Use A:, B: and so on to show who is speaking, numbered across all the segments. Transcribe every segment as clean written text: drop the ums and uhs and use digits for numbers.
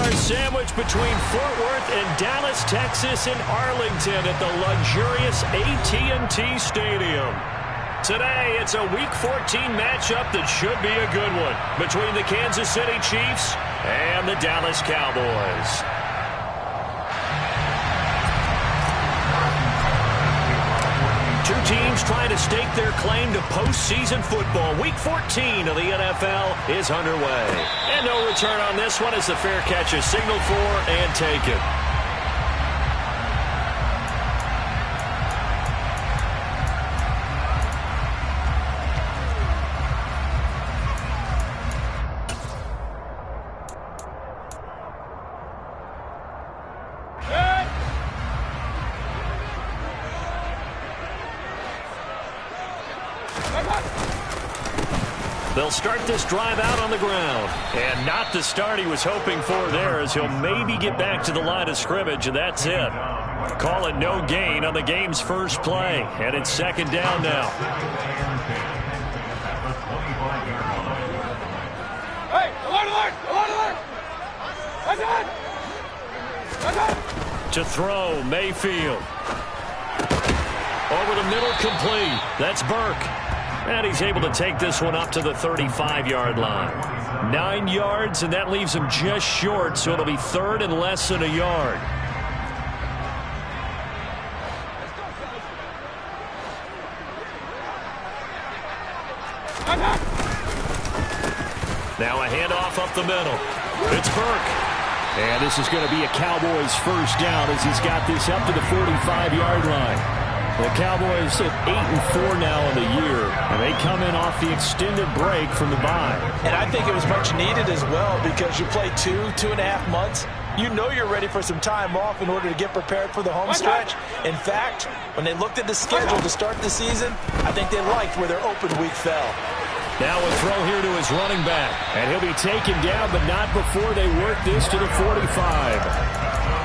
A: our sandwich between Fort Worth and Dallas, Texas, and Arlington at the luxurious AT&T Stadium. Today, it's a Week 14 matchup that should be a good one between the Kansas City Chiefs and the Dallas Cowboys. Two teams trying to stake their claim to postseason football. Week 14 of the NFL is underway. And no return on this one as the fair catch is signaled for and taken. They'll start this drive out on the ground. And not the start he was hoping for there, as he'll maybe get back to the line of scrimmage, and that's it. Call it no gain on the game's first play. And it's second down now.
B: Hey, alert!
A: To throw, Mayfield. Over the middle, complete. That's Burke. And he's able to take this one up to the 35-yard line. 9 yards, and that leaves him just short, so it'll be third and less than a yard. Now a handoff up the middle. It's Burke. And this is going to be a Cowboys first down as he's got this up to the 45-yard line. The Cowboys at 8-4 now in the year, and they come in off the extended break from the bye.
C: And I think it was much needed as well, because you play 2.5 months. You know you're ready for some time off in order to get prepared for the home stretch. In fact, when they looked at the schedule to start the season, I think they liked where their open week fell.
A: Now a throw here to his running back, and he'll be taken down, but not before they work this to the 45.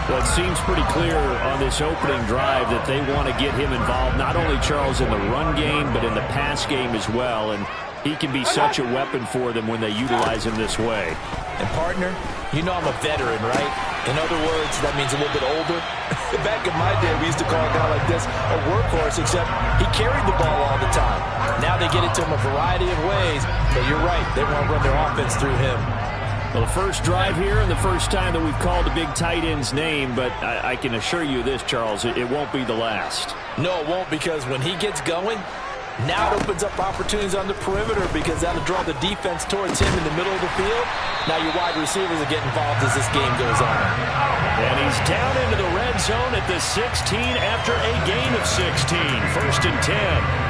A: Well, it seems pretty clear on this opening drive that they want to get him involved, not only, Charles, in the run game, but in the pass game as well. And he can be such a weapon for them when they utilize him this way.
C: And, partner, you know I'm a veteran, right? In other words, that means a little bit older. Back in my day, we used to call a guy like this a workhorse, except he carried the ball all the time. Now they get it to him a variety of ways, but you're right, they want to run their offense through him.
A: Well, the first drive here and the first time that we've called a big tight end's name, but I can assure you this, Charles, it won't be the last.
C: No, it won't, because when he gets going, now it opens up opportunities on the perimeter, because that'll draw the defense towards him in the middle of the field. Now your wide receivers will get involved as this game goes on.
A: And he's down into the red zone at the 16 after a gain of 16. First and 10.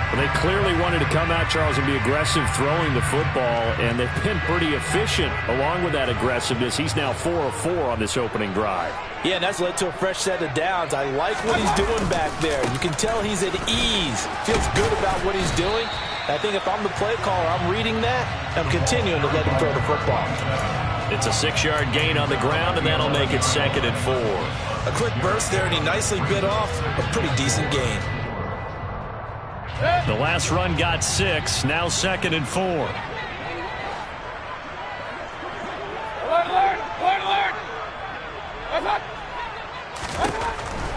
A: Well, they clearly wanted to come out, Charles, and be aggressive throwing the football, and they've been pretty efficient along with that aggressiveness. He's now 4 of 4 on this opening drive.
C: Yeah, and that's led to a fresh set of downs. I like what he's doing back there. You can tell he's at ease. Feels good about what he's doing. I think if I'm the play caller, I'm reading that. I'm continuing to let him throw the football.
A: It's a 6-yard gain on the ground, and that'll make it second and 4.
C: A quick burst there, and he nicely bit off a pretty decent gain.
A: The last run got 6, now second and 4.
B: Alert!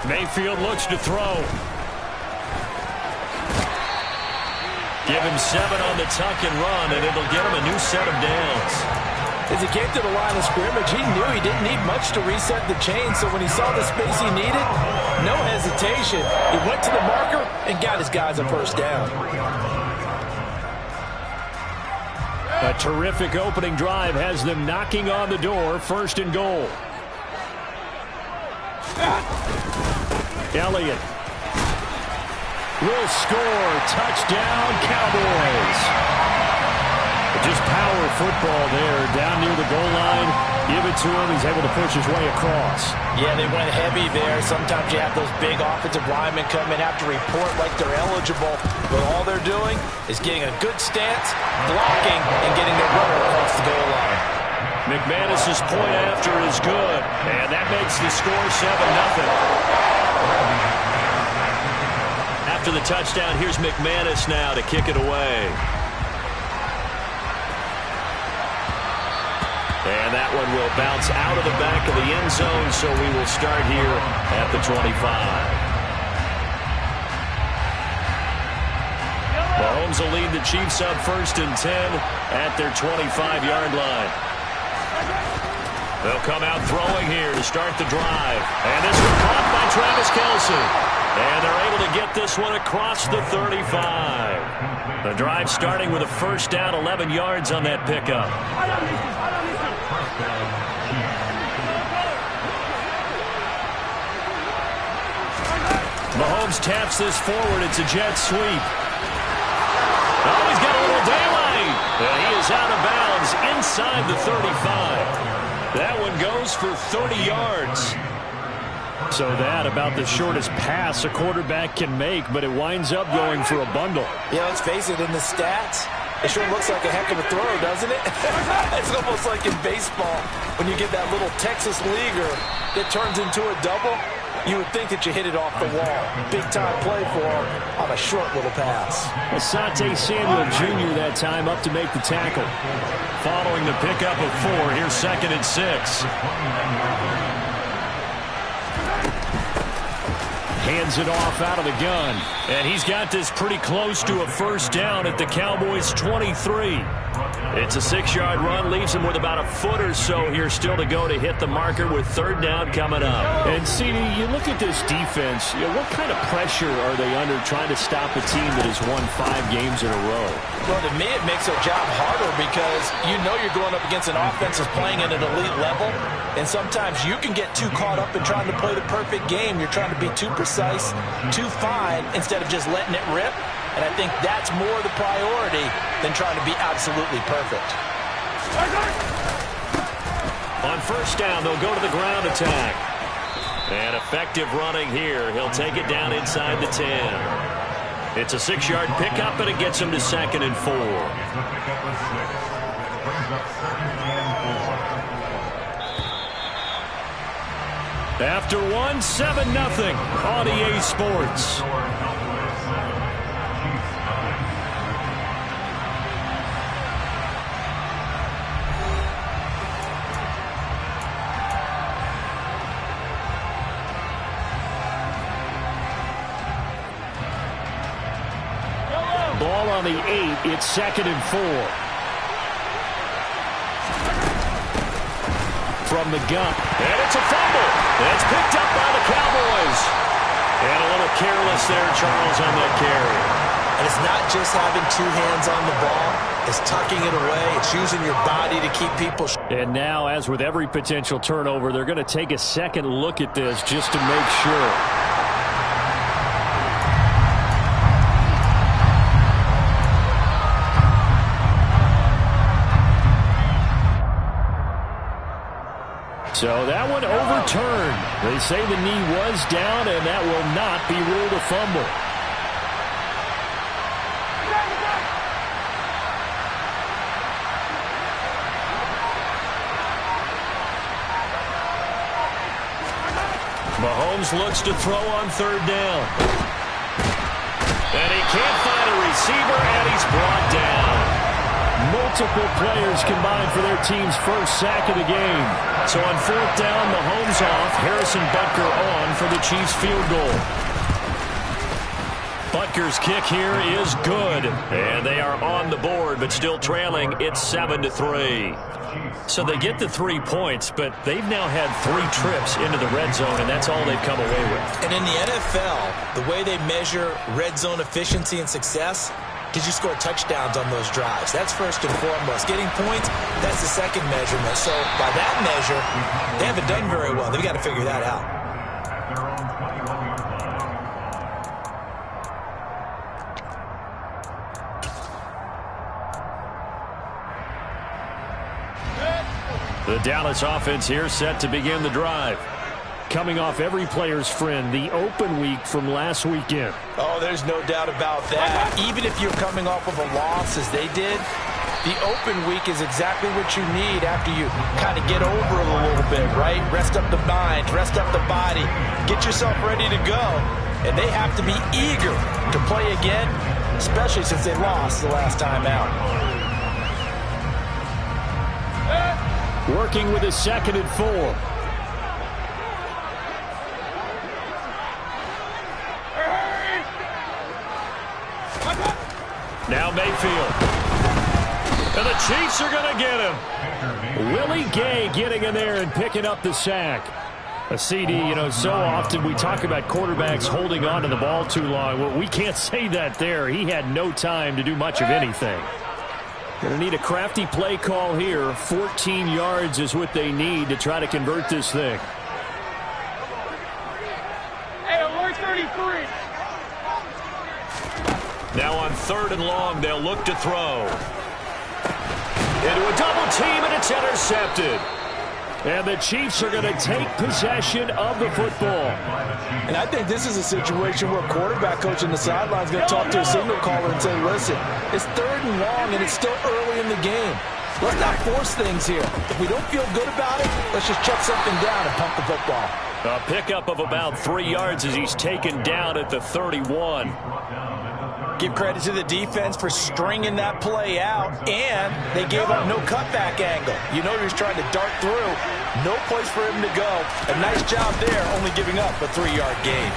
A: Mayfield looks to throw. Give him 7 on the tuck and run, and it'll get him a new set of downs.
C: As he came to the line of scrimmage, he knew he didn't need much to reset the chain, so when he saw the space he needed, no hesitation. He went to the marker and got his guys a first down.
A: A terrific opening drive has them knocking on the door, first and goal. Elliott will score. Touchdown, Cowboys. Just power football there, down near the goal line. Give it to him. He's able to push his way across.
C: Yeah, they went heavy there. Sometimes you have those big offensive linemen come in, have to report like they're eligible. But all they're doing is getting a good stance, blocking, and getting their runner across the goal line.
A: McManus's point after is good, and that makes the score 7-0. After the touchdown, here's McManus now to kick it away. And that one will bounce out of the back of the end zone, so we will start here at the 25. Mahomes will lead the Chiefs up 1st and 10 at their 25-yard line. They'll come out throwing here to start the drive. And this one caught by Travis Kelce. And they're able to get this one across the 35. The drive starting with a 1st down, 11 yards on that pickup. Mahomes taps this forward. It's a jet sweep. Oh, he's got a little daylight. And he is out of bounds inside the 35. That one goes for 30 yards. So that about the shortest pass a quarterback can make, but it winds up going for a bundle.
C: Yeah, let's face it, in the stats, it sure looks like a heck of a throw, doesn't it? It's almost like in baseball when you get that little Texas leaguer that turns into a double. You would think that you hit it off the wall. Big-time play for him on a short little pass.
A: Asante Samuel Jr. that time up to make the tackle. Following the pickup of 4, here's 2nd and 6. Hands it off out of the gun. And he's got this pretty close to a 1st down at the Cowboys' 23. It's a 6-yard run, leaves him with about a foot or so here still to go to hit the marker with 3rd down coming up. And, CD, you look at this defense, what kind of pressure are they under trying to stop a team that has won 5 games in a row?
C: Well, to me, it makes their job harder because you know you're going up against an offense that's playing at an elite level, and sometimes you can get too caught up in trying to play the perfect game. You're trying to be too precise, too fine, instead of just letting it rip. And I think that's more the priority than trying to be absolutely perfect.
A: On 1st down, they'll go to the ground attack. And effective running here. He'll take it down inside the 10. It's a 6-yard pickup, and it gets him to 2nd and 4. After 1, 7-0 on EA Sports. Ball on the 8. It's 2nd and 4. From the gun. And it's a fumble. It's picked up by the Cowboys. And a little careless there, Charles, on that carry.
C: And it's not just having 2 hands on the ball. It's tucking it away. It's using your body to keep people.
A: And now, as with every potential turnover, they're going to take a second look at this just to make sure. So that one overturned. They say the knee was down, and that will not be ruled a fumble. Mahomes looks to throw on 3rd down. And he can't find a receiver, and he's brought down. Multiple players combined for their team's 1st sack of the game. So on 4th down, Mahomes off. Harrison Butker on for the Chiefs field goal. Butker's kick here is good. And they are on the board, but still trailing. It's 7-3. So they get the 3 points, but they've now had 3 trips into the red zone, and that's all they've come away with.
C: And in the NFL, the way they measure red zone efficiency and success, did you score touchdowns on those drives? That's first and foremost. Getting points, that's the second measurement. So by that measure, they haven't done very well. They've got to figure that out.
A: The Dallas offense here set to begin the drive. Coming off every player's friend, the open week from last weekend.
C: Oh, there's no doubt about that. Even if you're coming off of a loss as they did, the open week is exactly what you need after you kind of get over it a little bit, right? Rest up the mind, rest up the body, get yourself ready to go. And they have to be eager to play again, especially since they lost the last time out.
A: Working with a 2nd and 4. Now Mayfield. And the Chiefs are going to get him. Willie Gay getting in there and picking up the sack. A CD, so often we talk about quarterbacks holding on to the ball too long. Well, we can't say that there. He had no time to do much of anything. Going to need a crafty play call here. 14 yards is what they need to try to convert this thing.
B: Hey, alert 33.
A: Now on 3rd and long, they'll look to throw. Into a double team, and it's intercepted. And the Chiefs are going to take possession of the football.
C: And I think this is a situation where quarterback coach in the sideline is going to talk to a signal caller and say, listen, it's 3rd and long, and it's still early in the game. Let's not force things here. If we don't feel good about it, let's just check something down and pump the football.
A: A pickup of about 3 yards as he's taken down at the 31.
C: Give credit to the defense for stringing that play out, and they gave up no cutback angle. You know he was trying to dart through. No place for him to go. A nice job there, only giving up a 3-yard gain.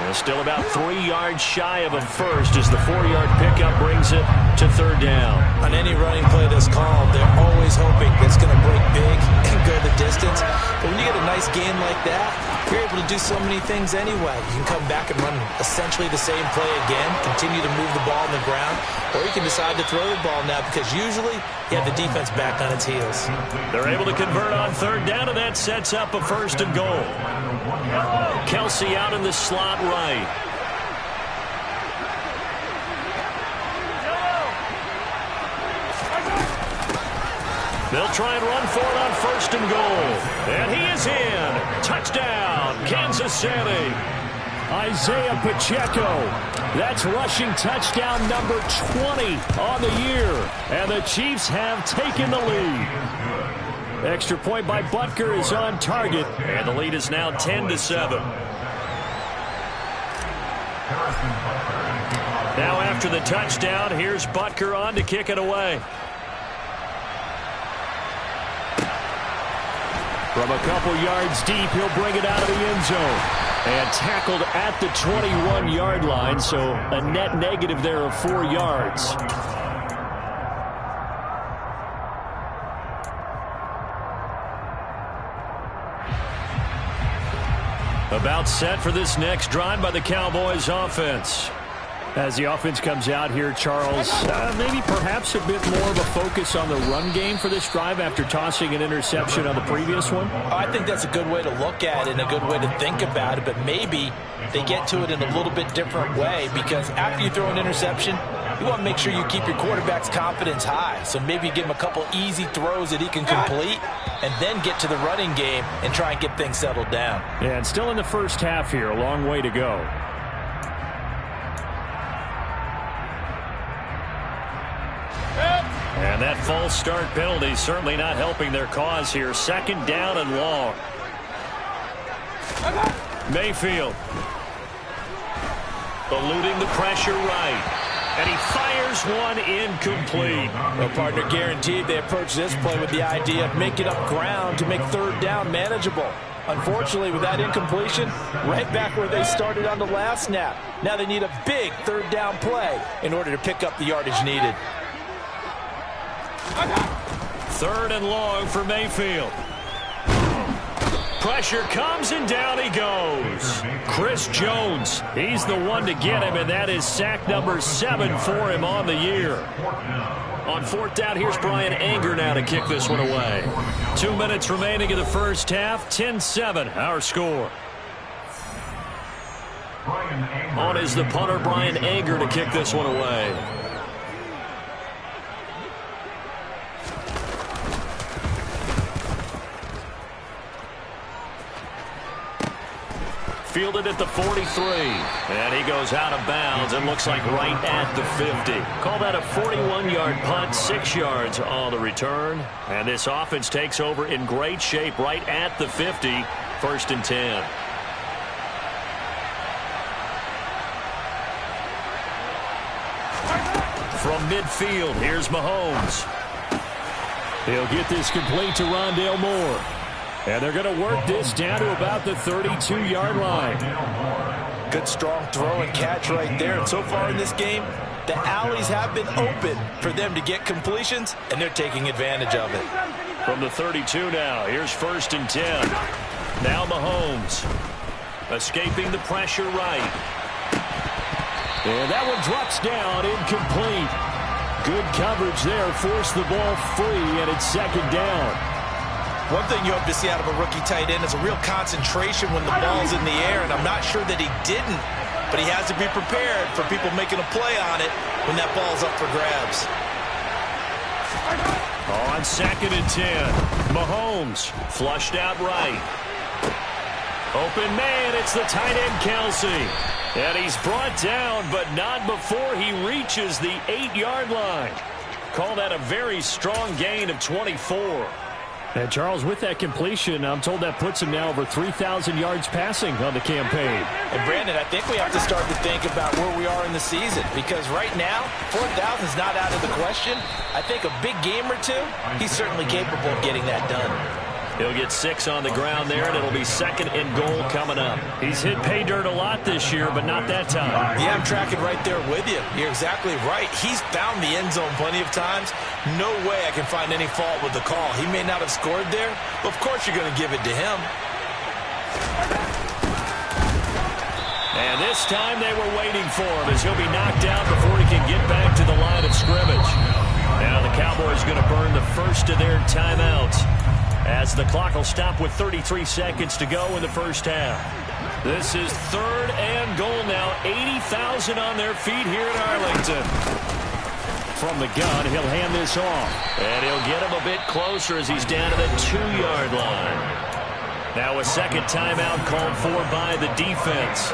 A: And still about 3 yards shy of a first as the 4-yard pickup brings it to 3rd down.
C: On any running play that's called, they're always hoping that it's going to break big and go the distance. But when you get a nice gain like that, you're able to do so many things anyway. You can come back and run essentially the same play again, continue to move the ball on the ground, or you can decide to throw the ball now because usually you have the defense back on its heels.
A: They're able to convert on 3rd down, and that sets up a 1st and goal. Kelsey out in the slot right. They'll try and run for it on 1st and goal. And he is in. Touchdown, Kansas City. Isaiah Pacheco. That's rushing touchdown number 20 on the year. And the Chiefs have taken the lead. Extra point by Butker is on target. And the lead is now 10-7. Now after the touchdown, here's Butker on to kick it away. From a couple yards deep, he'll bring it out of the end zone. And tackled at the 21-yard line, so a net negative there of 4 yards. About set for this next drive by the Cowboys offense. As the offense comes out here, Charles, maybe perhaps a bit more of a focus on the run game for this drive after tossing an interception on the previous one?
C: I think that's a good way to look at it and a good way to think about it, but maybe they get to it in a little bit different way because after you throw an interception, you want to make sure you keep your quarterback's confidence high. So maybe give him a couple easy throws that he can complete and then get to the running game and try and get things settled down.
A: Yeah, and still in the first half here, a long way to go. And that false start penalty certainly not helping their cause here. 2nd down and long. Mayfield. Eluding the pressure right. And he fires one incomplete.
C: Well, partner, guaranteed they approach this play with the idea of making up ground to make 3rd down manageable. Unfortunately, with that incompletion, right back where they started on the last snap. Now they need a big 3rd down play in order to pick up the yardage needed.
A: 3rd and long for Mayfield. Pressure comes and down he goes. Chris Jones, he's the one to get him, and that is sack number 7 for him on the year. On 4th down, here's Brian Anger now to kick this one away. 2 minutes remaining in the first half, 10-7 our score. On is the punter, Brian Anger, to kick this one away. Fielded at the 43, and he goes out of bounds and looks like right at the 50. Call that a 41-yard punt, 6 yards on the return. And this offense takes over in great shape right at the 50, 1st and 10. From midfield, here's Mahomes. He'll get this complete to Rondale Moore. And they're going to work this down to about the 32-yard line.
C: Good strong throw and catch right there. And so far in this game, the alleys have been open for them to get completions, and they're taking advantage of it.
A: From the 32 now, here's 1st and 10. Now Mahomes escaping the pressure right. And that one drops down, incomplete. Good coverage there, forced the ball free, and it's 2nd down.
C: One thing you hope to see out of a rookie tight end is a real concentration when the ball's in the air, and I'm not sure that he didn't, but he has to be prepared for people making a play on it when that ball's up for grabs.
A: On 2nd and 10, Mahomes flushed out right. Open man, it's the tight end Kelsey. And he's brought down, but not before he reaches the 8-yard line. Call that a very strong gain of 24. And Charles, with that completion, I'm told that puts him now over 3,000 yards passing on the campaign.
C: And Brandon, I think we have to start to think about where we are in the season, because right now, 4,000 is not out of the question. I think a big game or two, he's certainly capable of getting that done.
A: He'll get 6 on the ground there, and it'll be 2nd and goal coming up. He's hit pay dirt a lot this year, but not that time.
C: Yeah, I'm tracking right there with you. You're exactly right. He's found the end zone plenty of times. No way I can find any fault with the call. He may not have scored there, but of course you're going to give it to him.
A: And this time they were waiting for him as he'll be knocked out before he can get back to the line of scrimmage. Now the Cowboys going to burn the first of their timeouts, as the clock will stop with 33 seconds to go in the first half. This is 3rd and goal now. 80,000 on their feet here in Arlington. From the gun, he'll hand this off. And he'll get him a bit closer as he's down to the 2-yard line. Now a second timeout called for by the defense.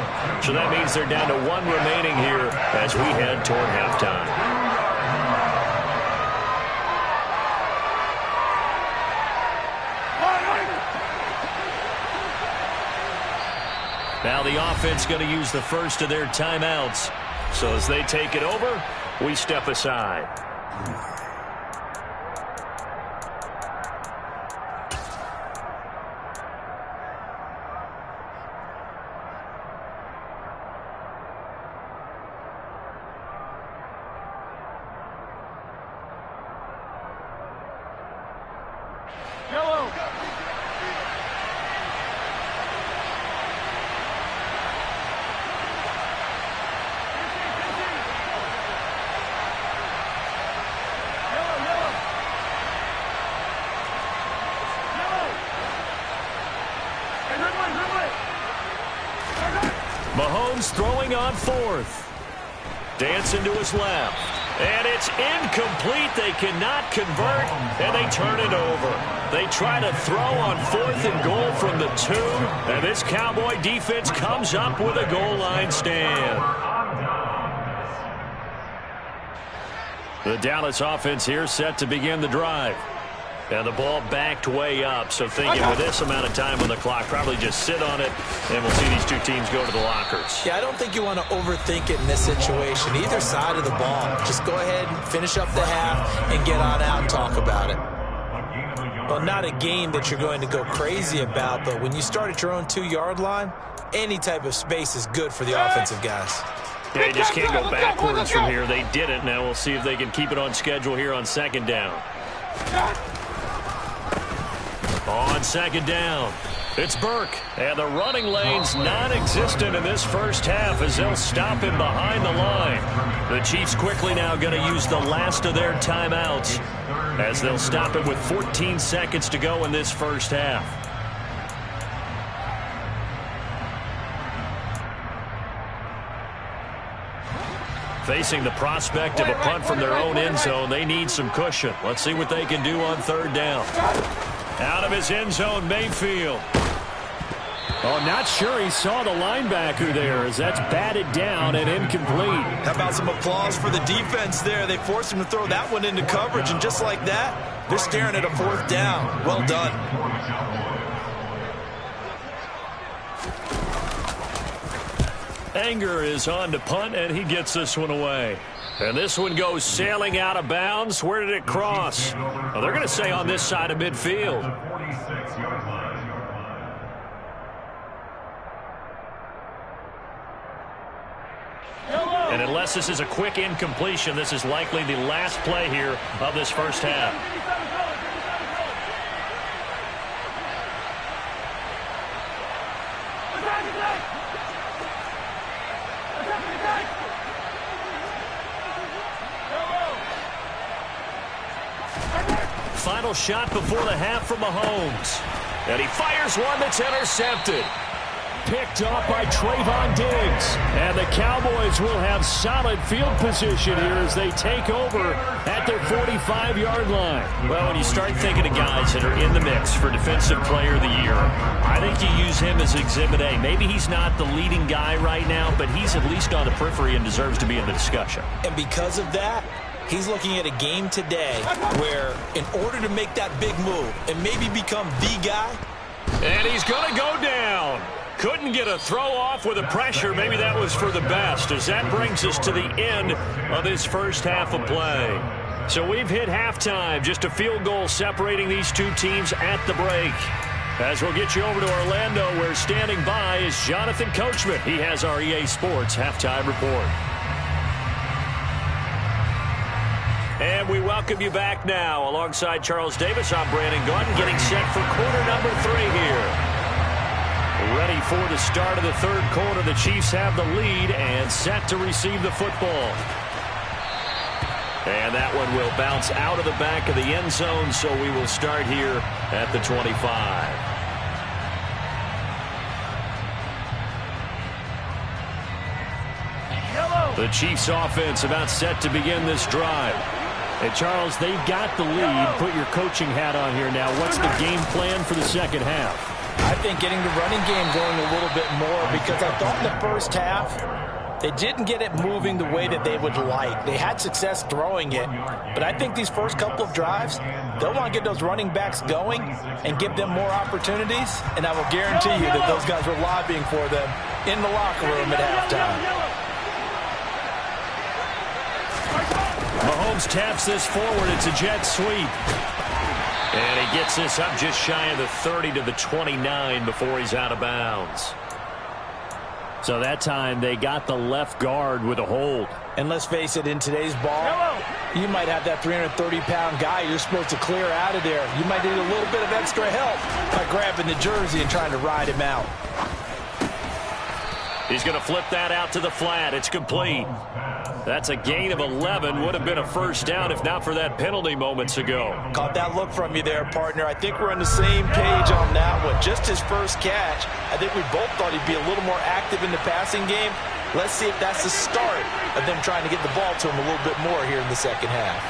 A: So that means they're down to 1 remaining here as we head toward halftime. Now the offense going to use the first of their timeouts. So as they take it over, we step aside.
B: Yellow.
A: Mahomes throwing on 4th. Dancing to his left. And it's incomplete. They cannot convert, and they turn it over. They try to throw on 4th and goal from the 2, and this Cowboy defense comes up with a goal line stand. The Dallas offense here set to begin the drive. And the ball backed way up, so thinking with this amount of time on the clock, probably just sit on it, and we'll see these two teams go to the lockers.
C: Yeah, I don't think you want to overthink it in this situation. Either side of the ball. Just go ahead and finish up the half and get on out and talk about it. Well, not a game that you're going to go crazy about, but when you start at your own 2-yard line, any type of space is good for the offensive guys.
A: Yeah, you just can't go backwards from here. They did it. Now we'll see if they can keep it on schedule here on 2nd down. On 2nd down, it's Burke, and the running lane's non-existent in this first half as they'll stop him behind the line. The Chiefs quickly now going to use the last of their timeouts as they'll stop him with 14 seconds to go in this first half. Facing the prospect of a punt from their own end zone, they need some cushion. Let's see what they can do on 3rd down. Out of his end zone, Mayfield. Oh, not sure he saw the linebacker there as that's batted down and incomplete.
C: How about some applause for the defense there? They forced him to throw that one into coverage, and just like that, they're staring at a 4th down. Well done.
A: Anger is on to punt, and he gets this one away. And this one goes sailing out of bounds. Where did it cross? Well, they're going to say on this side of midfield. And unless this is a quick incompletion, this is likely the last play here of this first half. Final shot before the half from Mahomes. And he fires one that's intercepted. Picked off by Trayvon Diggs. And the Cowboys will have solid field position here as they take over at their 45-yard line. Well, when you start thinking of guys that are in the mix for Defensive Player of the Year, I think you use him as Exhibit A. Maybe he's not the leading guy right now, but he's at least on the periphery and deserves to be in the discussion.
C: And because of that, he's looking at a game today where in order to make that big move and maybe become the guy.
A: And he's going to go down. Couldn't get a throw off with the pressure. Maybe that was for the best, as that brings us to the end of this first half of play. So we've hit halftime. Just a field goal separating these two teams at the break. As we'll get you over to Orlando, where standing by is Jonathan Coachman. He has our EA Sports halftime report. And we welcome you back now. Alongside Charles Davis, I'm Brandon Gaudin, getting set for quarter number 3 here. Ready for the start of the third quarter. The Chiefs have the lead and set to receive the football. And that one will bounce out of the back of the end zone, so we will start here at the 25. The Chiefs offense about set to begin this drive. And Charles, they've got the lead. Put your coaching hat on here now. What's the game plan for the second half?
C: I think getting the running game going a little bit more, because I thought in the first half they didn't get it moving the way that they would like. They had success throwing it, but I think these first couple of drives, they'll want to get those running backs going and give them more opportunities, and I will guarantee you that those guys were lobbying for them in the locker room at halftime.
A: Mahomes taps this forward. It's a jet sweep. And he gets this up just shy of the 30 to the 29 before he's out of bounds. So that time they got the left guard with a hold.
C: And let's face it, in today's ball, you might have that 330-pound guy you're supposed to clear out of there. You might need a little bit of extra help by grabbing the jersey and trying to ride him out.
A: He's going to flip that out to the flat. It's complete. That's a gain of 11. Would have been a first down if not for that penalty moments ago.
C: Caught that look from you there, partner. I think we're on the same page on that one. Just his first catch. I think we both thought he'd be a little more active in the passing game. Let's see if that's the start of them trying to get the ball to him a little bit more here in the second half.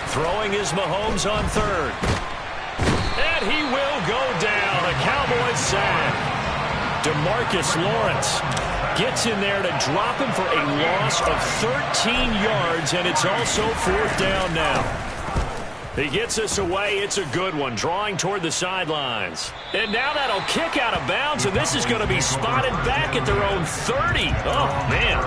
A: Throwing is Mahomes on third. And he will go down. A Cowboys sack. DeMarcus Lawrence gets in there to drop him for a loss of 13 yards, and it's also fourth down now. He gets us away. It's a good one, drawing toward the sidelines. And now that'll kick out of bounds, and this is going to be spotted back at their own 30. Oh, man.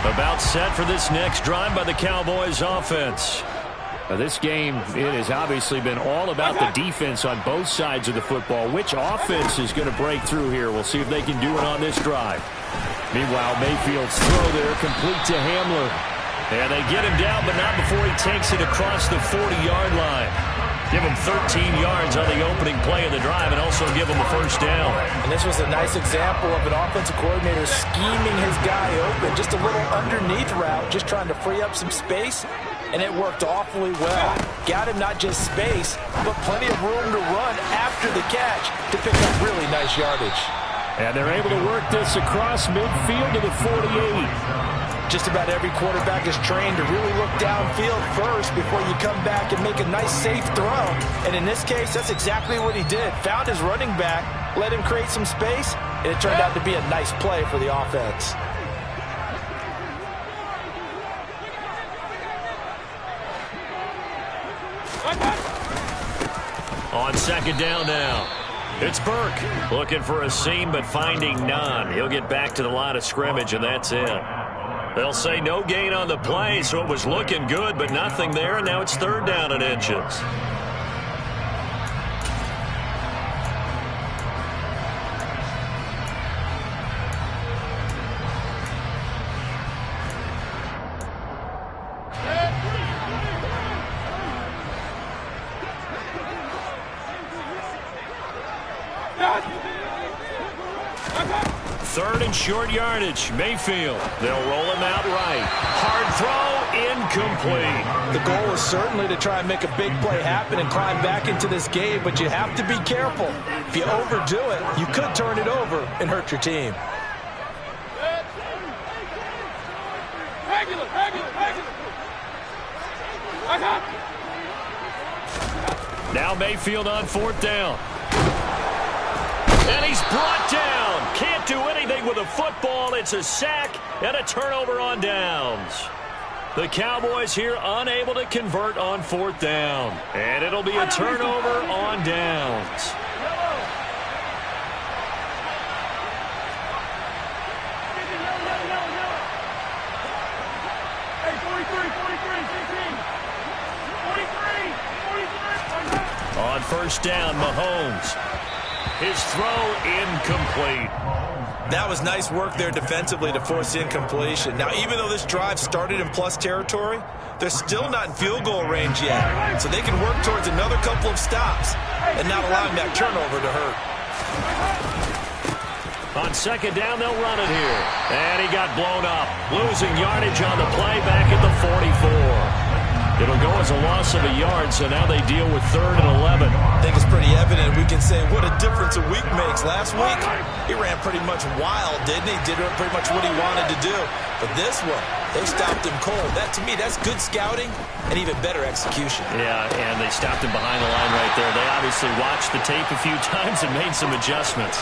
A: About set for this next drive by the Cowboys offense. Now this game, it has obviously been all about the defense on both sides of the football. Which offense is going to break through here? We'll see if they can do it on this drive. Meanwhile, Mayfield's throw there complete to Hamler. And they get him down, but not before he takes it across the 40-yard line. Give him 13 yards on the opening play of the drive and also give him a first down.
C: And this was a nice example of an offensive coordinator scheming his guy open. Just a little underneath route, just trying to free up some space, and it worked awfully well. Got him not just space, but plenty of room to run after the catch to pick up really nice yardage.
A: And they're able to work this across midfield to the 48.
C: Just about every quarterback is trained to really look downfield first before you come back and make a nice, safe throw. And in this case, that's exactly what he did. Found his running back, let him create some space, and it turned out to be a nice play for the offense.
A: On second down now, it's Burke looking for a seam but finding none. He'll get back to the line of scrimmage, and that's it. They'll say no gain on the play, so it was looking good, but nothing there, and now it's third down and inches. Third and short yardage. Mayfield. They'll roll him out right. Hard throw, incomplete.
C: The goal is certainly to try and make a big play happen and climb back into this game, but you have to be careful. If you overdo it, you could turn it over and hurt your team.
A: Now Mayfield on fourth down. And he's brought down. Can't do anything with a football. It's a sack and a turnover on downs. The Cowboys here unable to convert on fourth down. And it'll be a turnover on downs. On first down, Mahomes. His throw incomplete.
C: That was nice work there defensively to force incompletion. Now, even though this drive started in plus territory, they're still not in field goal range yet. So they can work towards another couple of stops and not allowing that turnover to hurt.
A: On second down, they'll run it here. And he got blown up. Losing yardage on the play back at the 44. It'll go as a loss of a yard, so now they deal with third and 11.
C: I think it's pretty evident. We can say what a difference a week makes. Last week, he ran pretty much wild, didn't he? Did pretty much what he wanted to do. But this one, they stopped him cold. That, to me, that's good scouting and even better execution.
A: Yeah, and they stopped him behind the line right there. They obviously watched the tape a few times and made some adjustments.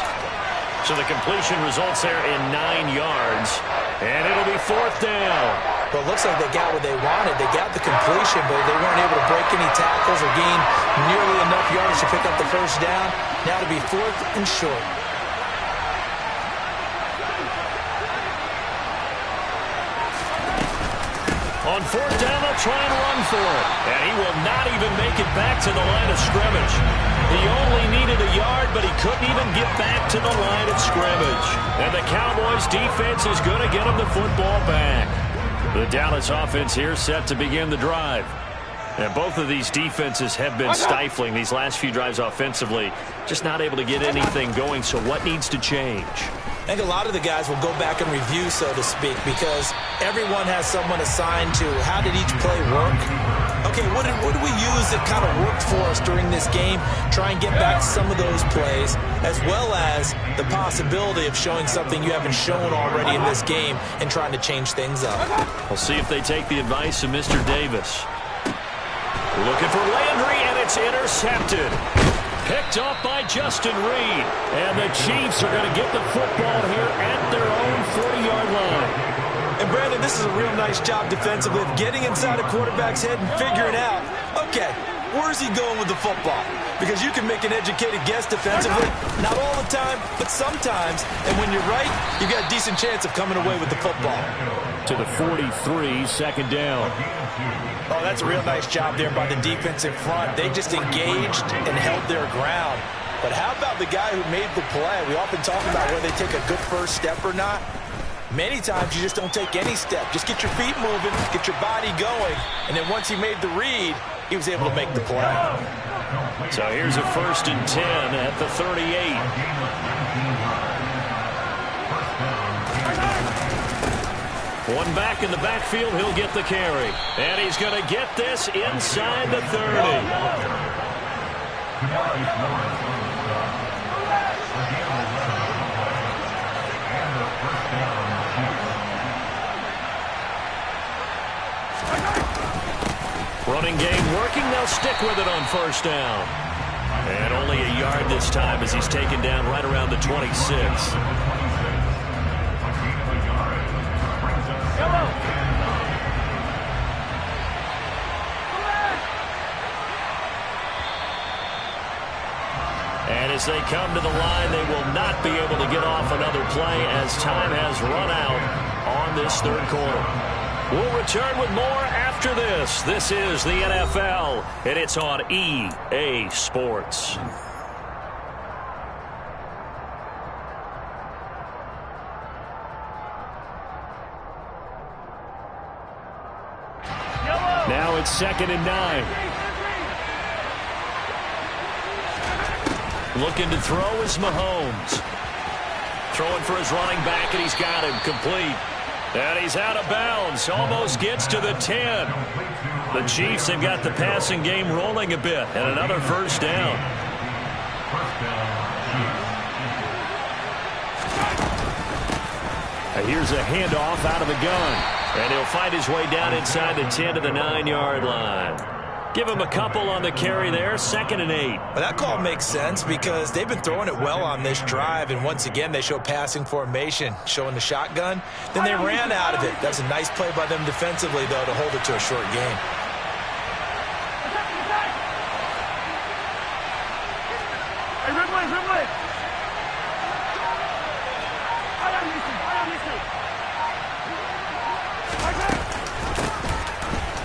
A: So the completion results there in 9 yards, and it'll be fourth down.
C: Well, it looks like they got what they wanted. They got the completion, but they weren't able to break any tackles or gain nearly enough yards to pick up the first down. Now to be fourth and short.
A: On fourth down, they'll try and run for it. And he will not even make it back to the line of scrimmage. He only needed a yard, but he couldn't even get back to the line of scrimmage. And the Cowboys' defense is going to get him the football back. The Dallas offense here set to begin the drive. And both of these defenses have been stifling these last few drives offensively. Just not able to get anything going, so what needs to change?
C: I think a lot of the guys will go back and review, so to speak, because everyone has someone assigned to how did each play work. Okay, what did we use that kind of worked for us during this game? Try and get back to some of those plays, as well as the possibility of showing something you haven't shown already in this game and trying to change things up.
A: We'll see if they take the advice of Mr. Davis. Looking for Landry, and it's intercepted. Picked off by Justin Reed. And the Chiefs are going to get the football here at their own 40-yard line.
C: And, Brandon, this is a real nice job defensively of getting inside a quarterback's head and figuring out, okay, where's he going with the football? Because you can make an educated guess defensively. Not all the time, but sometimes. And when you're right, you got a decent chance of coming away with the football.
A: To the 43, second down.
C: Oh, that's a real nice job there by the defense in front. They just engaged and held their ground. But how about the guy who made the play? We often talk about whether they take a good first step or not. Many times you just don't take any step. Just get your feet moving, get your body going, and then once he made the read, he was able to make the play.
A: So here's a 1st and 10 at the 38. One back in the backfield, he'll get the carry. And he's going to get this inside the 30. Running game working. They'll stick with it on first down. And only a yard this time as he's taken down right around the 26. And as they come to the line, they will not be able to get off another play as time has run out on this third quarter. We'll return with more after this. This is the NFL, and it's on EA Sports. Now it's 2nd and 9. Looking to throw is Mahomes. Throwing for his running back, and he's got him complete. And he's out of bounds. Almost gets to the 10. The Chiefs have got the passing game rolling a bit. And another first down. And here's a handoff out of the gun. And he'll find his way down inside the 10 to the 9-yard line. Give him a couple on the carry there. 2nd and 8.
C: Well, that call makes sense because they've been throwing it well on this drive, and once again they show passing formation, showing the shotgun. Then they ran out of it. That's a nice play by them defensively, though, to hold it to a short game.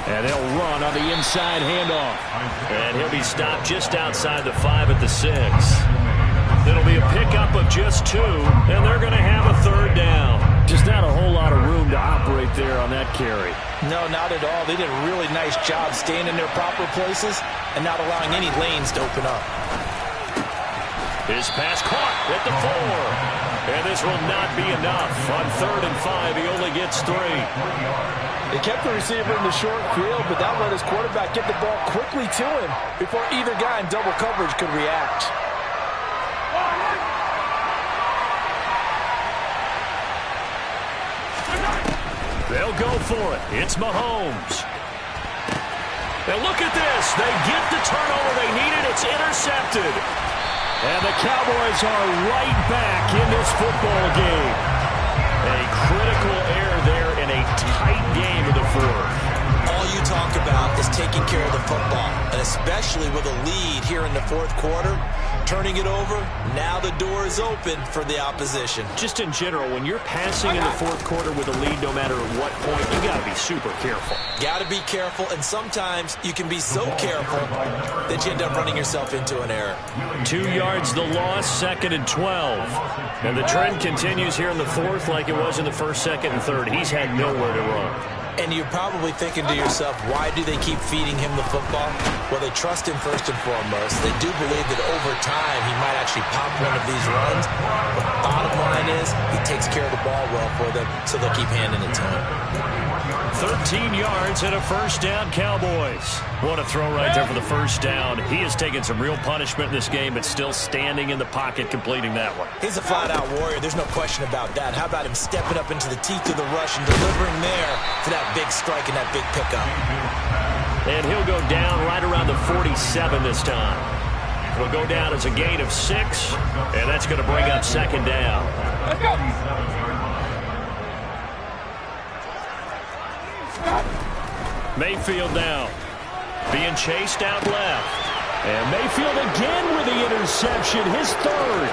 A: And they'll run on the inside handoff. And he'll be stopped just outside the 5 at the 6. It'll be a pickup of just 2, and they're going to have a third down. Just not a whole lot of room to operate there on that carry.
C: No, not at all. They did a really nice job staying in their proper places and not allowing any lanes to open up.
A: His pass caught at the 4. And this will not be enough. On 3rd and 5, he only gets 3.
D: They kept the receiver in the short field, but that let his quarterback get the ball quickly to him before either guy in double coverage could react.
A: They'll go for it. It's Mahomes. Now look at this. They get the turnover they needed. It's intercepted. And the Cowboys are right back in this football game. A critical error there in a tight game of the fourth.
C: All you talk about is taking care of the football, and especially with a lead here in the fourth quarter, turning it over, now the door is open for the opposition.
A: Just in general, when you're passing in the fourth quarter with a lead, no matter at what point, you got to be super careful.
C: Got to be careful, and sometimes you can be so careful that you end up running yourself into an error.
A: 2 yards the loss, 2nd and 12. And the trend continues here in the fourth like it was in the 1st, 2nd, and 3rd. He's had nowhere to run.
C: And you're probably thinking to yourself, why do they keep feeding him the football? Well, they trust him first and foremost. They do believe that over time he might actually pop one of these runs. But the bottom line is he takes care of the ball well for them, so they'll keep handing it to him.
A: 13 yards and a first down, Cowboys. What a throw right there for the first down. He has taken some real punishment in this game, but still standing in the pocket completing that one.
C: He's a flat-out warrior. There's no question about that. How about him stepping up into the teeth of the rush and delivering there for that big strike and that big pickup?
A: And he'll go down right around the 47 this time. It'll go down as a gain of 6, and that's going to bring up 2nd down.
B: Let's go.
A: Mayfield now, being chased out left. And Mayfield again with the interception, his 3rd.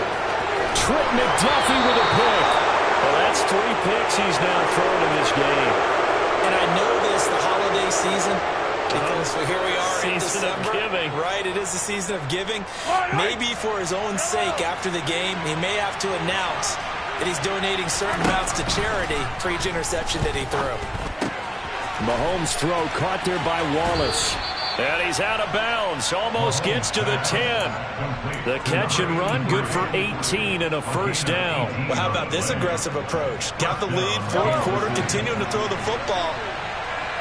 A: Trent McDuffie with a pick. Well, that's 3 picks he's now thrown in this game.
C: And I know this, the holiday season, because here we are in
A: Season
C: December.
A: of giving.
C: Right, it is the season of giving. Maybe for his own sake after the game, he may have to announce that he's donating certain amounts to charity for each interception that he threw.
A: Mahomes' throw caught there by Wallace. And he's out of bounds. Almost gets to the 10. The catch and run, good for 18 and a first down.
C: Well, how about this aggressive approach? Got the lead, fourth quarter, continuing to throw the football.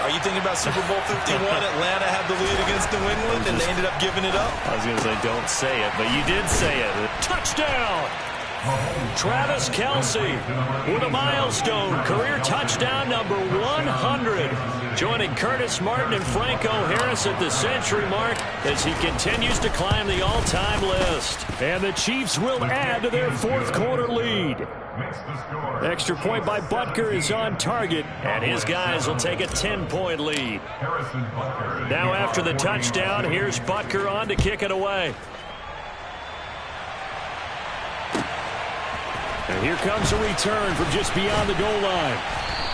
C: Are you thinking about Super Bowl 51? Atlanta had the lead against New England, and they ended up giving it up?
A: I was going to say don't say it, but you did say it. Touchdown! Travis Kelce with a milestone career touchdown number 100. Joining Curtis Martin and Franco Harris at the century mark as he continues to climb the all-time list. And the Chiefs will add to their fourth quarter lead. Extra point by Butker is on target, and his guys will take a 10-point lead. Now after the touchdown, here's Butker on to kick it away. And here comes a return from just beyond the goal line.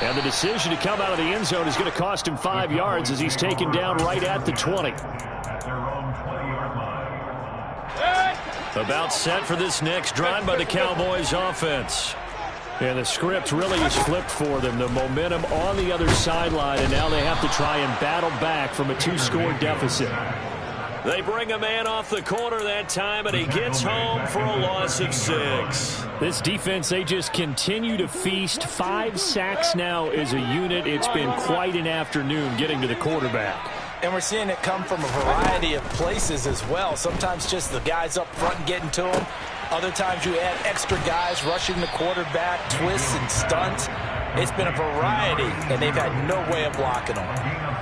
A: And the decision to come out of the end zone is going to cost him 5 yards as he's taken down right at the 20. About set for this next drive by the Cowboys offense. And the script really is flipped for them. The momentum on the other sideline, and now they have to try and battle back from a 2-score deficit. They bring a man off the corner that time, and he gets home for a loss of 6. This defense, they just continue to feast. 5 sacks now as a unit. It's been quite an afternoon getting to the quarterback.
C: And we're seeing it come from a variety of places as well. Sometimes just the guys up front getting to him. Other times you add extra guys rushing the quarterback, twists and stunts. It's been a variety, and they've had no way of blocking them.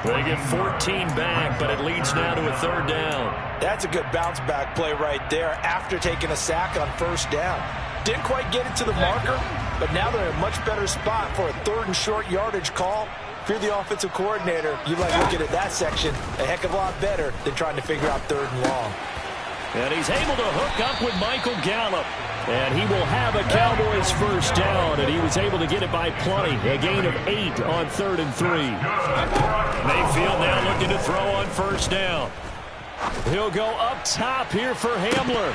A: They get 14 back, but it leads now to a 3rd down.
C: That's a good bounce-back play right there after taking a sack on 1st down. Didn't quite get it to the marker, but now they're in a much better spot for a 3rd and short yardage call. If you're the offensive coordinator, you like looking at that section a heck of a lot better than trying to figure out 3rd and long.
A: And he's able to hook up with Michael Gallup. And he will have a Cowboys 1st down, and he was able to get it by plenty. A gain of 8 on 3rd and 3. Mayfield now looking to throw on 1st down. He'll go up top here for Hamler.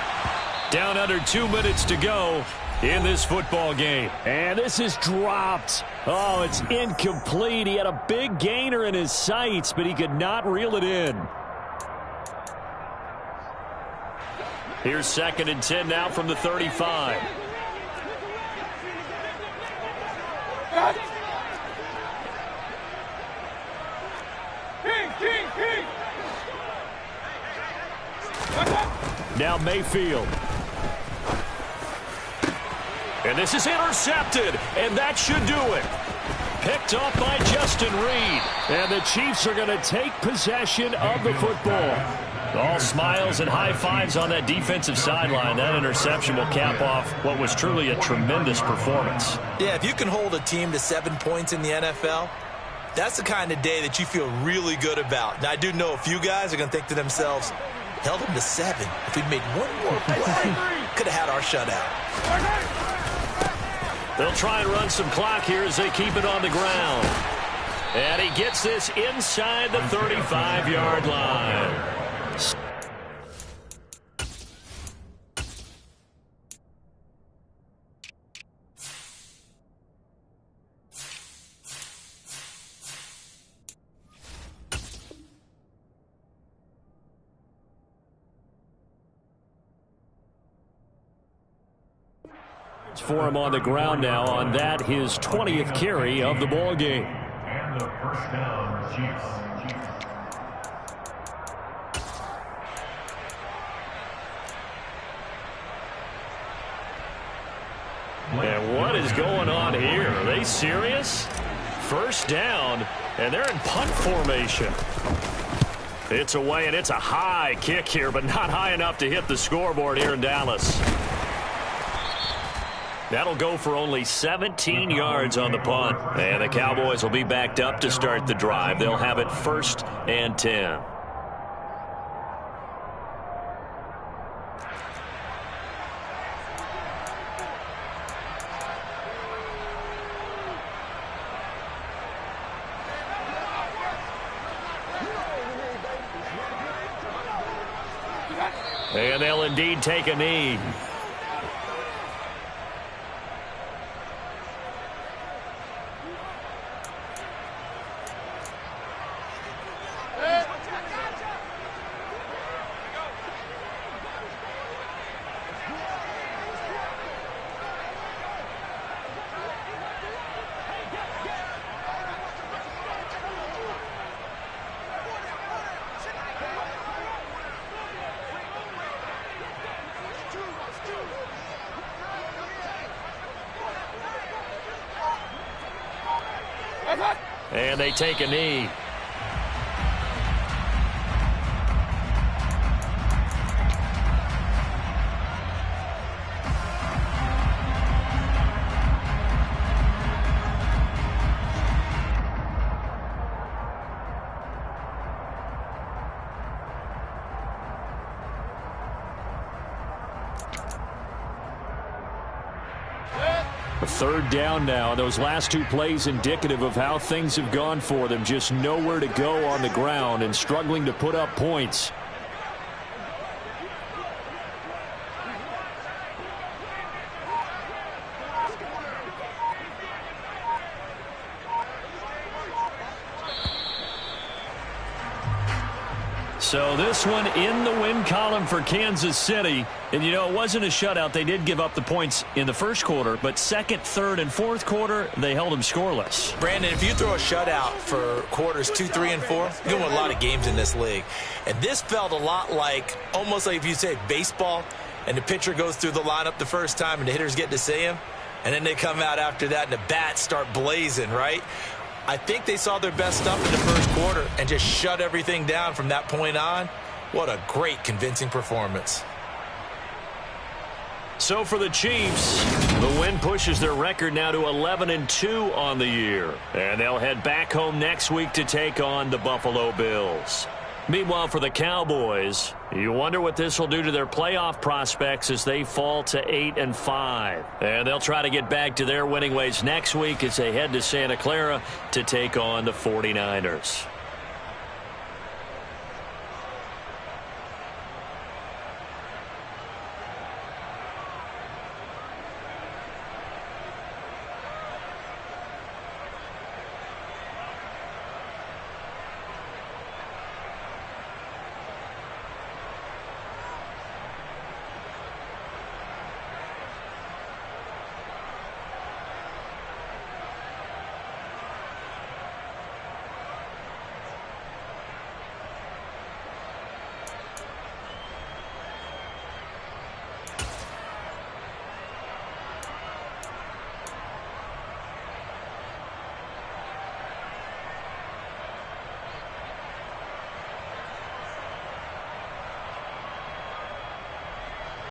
A: Down under 2 minutes to go in this football game. And this is dropped. Oh, it's incomplete. He had a big gainer in his sights, but he could not reel it in. Here's 2nd and 10 now from the 35. Now Mayfield. And this is intercepted, and that should do it. Picked off by Justin Reed. And the Chiefs are going to take possession of the football. All smiles and high fives on that defensive sideline. That interception will cap off what was truly a tremendous performance.
C: Yeah, if you can hold a team to 7 points in the NFL, that's the kind of day that you feel really good about. Now, I do know a few guys are going to think to themselves, held them to 7. If we'd made one more play, could have had our shutout.
A: They'll try and run some clock here as they keep it on the ground. And he gets this inside the 35-yard line. For him on the ground now on that, his 20th carry of the ball game.
E: And the 1st down, Chiefs.
A: And what is going on here? Are they serious? 1st down, and they're in punt formation. It's away, and it's a high kick here, but not high enough to hit the scoreboard here in Dallas. That'll go for only 17 yards on the punt. And the Cowboys will be backed up to start the drive. They'll have it 1st and 10. And they'll indeed take a knee. And they take a knee. Third down now. Those last two plays indicative of how things have gone for them. Just nowhere to go on the ground and struggling to put up points. So this one in the win column for Kansas City. And, you know, it wasn't a shutout. They did give up the points in the first quarter, but second, third, and fourth quarter, they held them scoreless.
C: Brandon, if you throw a shutout for quarters 2, 3, and 4, you're going to win a lot of games in this league. And this felt a lot like, almost like if you say baseball, and the pitcher goes through the lineup the first time and the hitters get to see him, and then they come out after that and the bats start blazing, right? I think they saw their best stuff in the first quarter and just shut everything down from that point on. What a great, convincing performance.
A: So for the Chiefs, the win pushes their record now to 11-2 on the year. And they'll head back home next week to take on the Buffalo Bills. Meanwhile, for the Cowboys, you wonder what this will do to their playoff prospects as they fall to 8-5. And they'll try to get back to their winning ways next week as they head to Santa Clara to take on the 49ers.